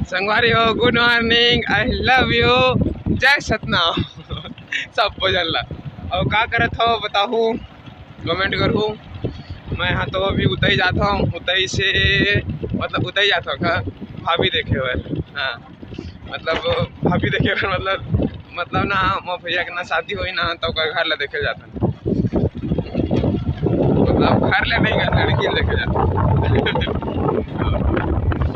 संगवारी हो, good morning, I love you, जय सतनाम। सब बोझल ला। और का करत हो बताहू, कमेंट करूँ। मैं यहाँ तो अभी उतई जाता हूँ, उतई से मतलब उतई जाता हूँ का भाभी देखे हुए। हाँ मतलब भाभी देखे हुए मतलब ना मोर भैया के ना शादी हुई ना तो घर ला देखे जाता, मतलब घर ले नहीं गया, लड़की लेके जाता।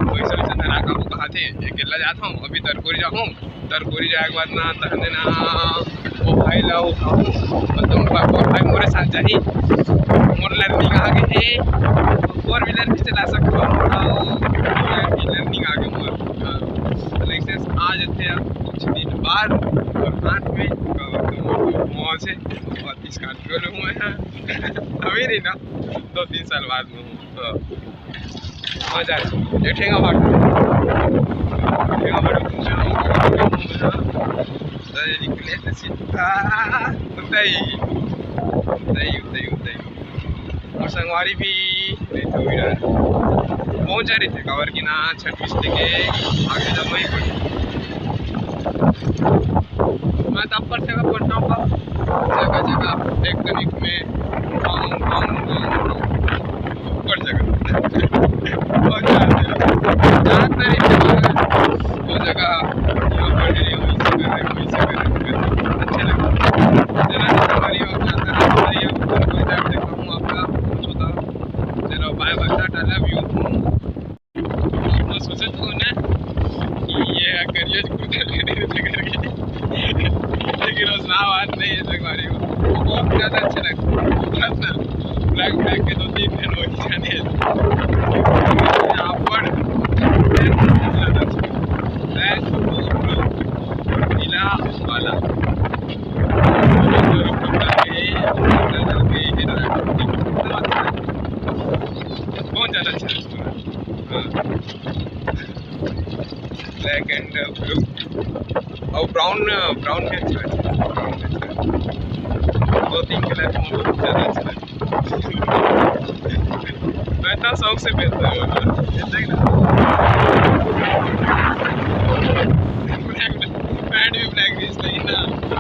वैसे वैसे धरा काबू कहा थे अकेला जाता हूँ, अभी तरकुरी जाऊँ, तरकुरी जाए के बाद ना तहने ना वो भाई ला उठाऊँ, मतलब भाई मोरे साथ जाही, मोर लर्निंग आगे है, 4 व्हीलर भी चला सकता हूँ, लर्निंग आगे मोर लाइसेंस आ जाते हैं कुछ दिन बाद, और हाथ में मौज है, और स्कॉर्पियो में हुए हैं। अभी नहीं ना, 2-3 साल बाद में हूँ तो मजा है। देखेगा भाटू निकले तो सीधा उतई उतई उतई उतई। और संगवारी भी पहुँच जा रहे थे कवर की ना 26 के आगे जब वहीं पर मैं तब पर जगह पढ़ना होगा, जगह जगह एक तरीक में ऊपर जगह और जहाँ तरीके वो जगह यहाँ पढ़ रही हो, वैसे कर रहे हो, वैसे कर रहे हो, अच्छे लगे। चला हमारी और जाता है कोई टाइम देखा हूँ आपका सोचा, चलो bye bye tata love you. मैं सोचे तो ना कि ये करियर करके लेकिन उसना बात नहीं है संगवारी हो, वो बहुत ज़्यादा अच्छा लगता है ना, ब्लैक ब्लैक के 2-3 दिन हो जाने यहाँ पर ज़्यादा नीला वाला बहुत ज़्यादा अच्छा लगता है। ब्लैक एंड ब्लू और ब्राउन, ब्राउन भी अच्छा है, ब्राउन भी अच्छा है, 2-3 कलर बहुत ज़्यादा अच्छा लगता है। मैं तो शौक से पहनता हूँ पैंट भी ब्लैक जींस, लेकिन ना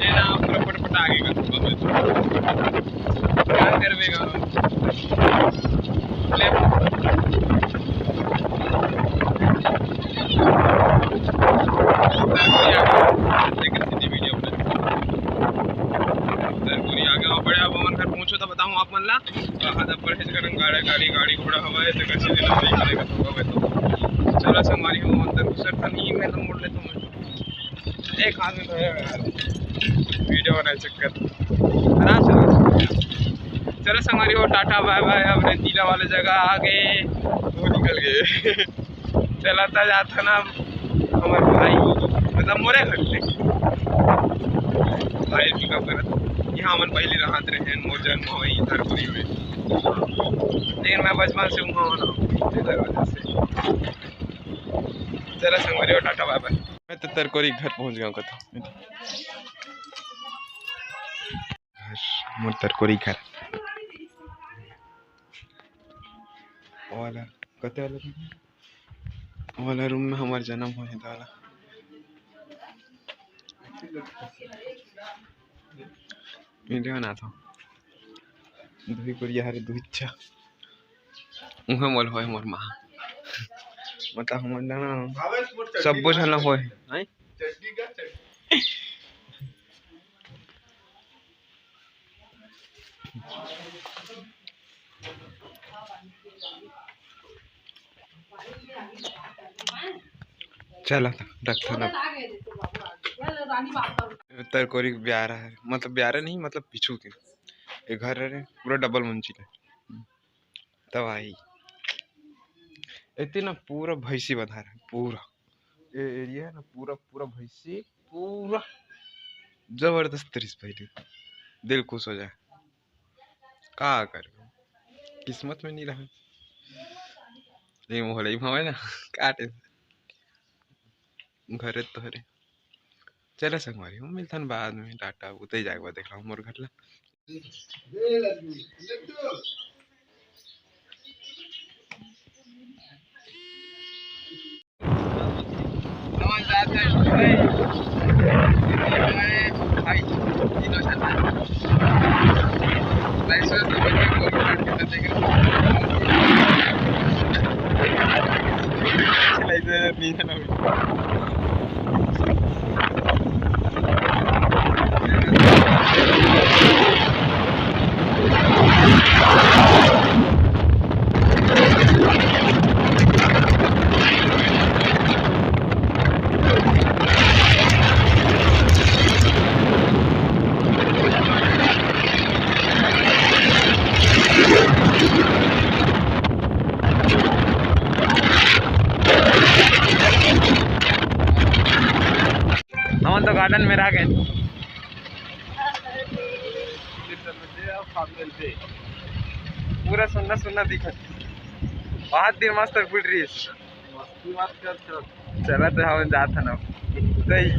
ये ना पूरा पटपटा आगे का क्या करवेगा पहुंचो तो बताऊँ आप मन ला कहाँ तक परहेज करन, गाड़ी गाड़ी घोड़ा हवा है तो कैसे दिन नहीं चलेगा तो चलो संगवारी हो अंदर घुसर था नहीं, मैं तो मोड़ लेता हूँ एक हाथ में वीडियो बनाए चक्कर आराम से। चलो संगवारी हो टाटा बाय बाय, अब रेतीला वाले जगह आ गए, वो निकल गए। चलाता जाता ना हमारे भाई, मतलब मोरे घर ले भाई भी का करत यहाँ मन पहले रहत रहे मोर जन्म हो धरपुरी में, लेकिन मैं बचपन से वहाँ ना वजह से। चला संगवारी हो टाटा बाय बाय। मैं तो तरकोरी घर पहुँच गया कथा मोर तरकोरी घर वाला कते वाला रूम में हमार जन्म हो वाला वीडियो बनाता हूँ दुही कोरिया हरे दुही इच्छा उहाँ मोल होय मोर माँ मतलब हम ना सब बुझल होय हैं चला था रखता ना तरकोरी ब्यारा है, मतलब ब्यारा नहीं मतलब पीछू के ये घर है पूरा डबल मंजिल है, तब आई इतनी ना पूरा भैंसी बंधा है, पूरा ये एरिया है ना पूरा पूरा भैंसी, पूरा जबरदस्त तरीस पहले दिल खुश हो जाए, का कर किस्मत में नहीं रहा लेकिन वो हमारे ना काटे घरे तो हरे। चले संगवारी हम मिलथन बाद में टाटा उतई जाके बाद देख रहा हूँ मोर घर ला। भाई तीनों चल रहा है लाइसेंस तो बच्चे को लाइसेंस नहीं है ना हम तो गार्डन में रह गए पूरा सुनना सुनना दिखा बहुत देर मस्त फुट रही है चला तो हम जाता ना दही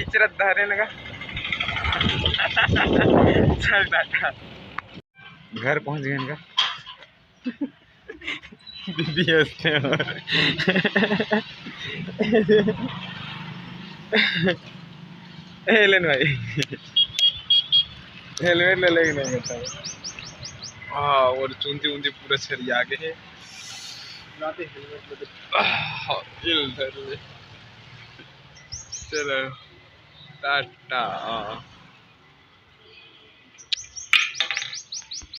इचरत धरे लगा चल टाटा घर पहुंच गए इनका दीदी हंसते हैं हेलन भाई हेलमेट ले लेके नहीं करता हाँ और चूंती ऊंती पूरा छरिया आगे है चलो टाटा।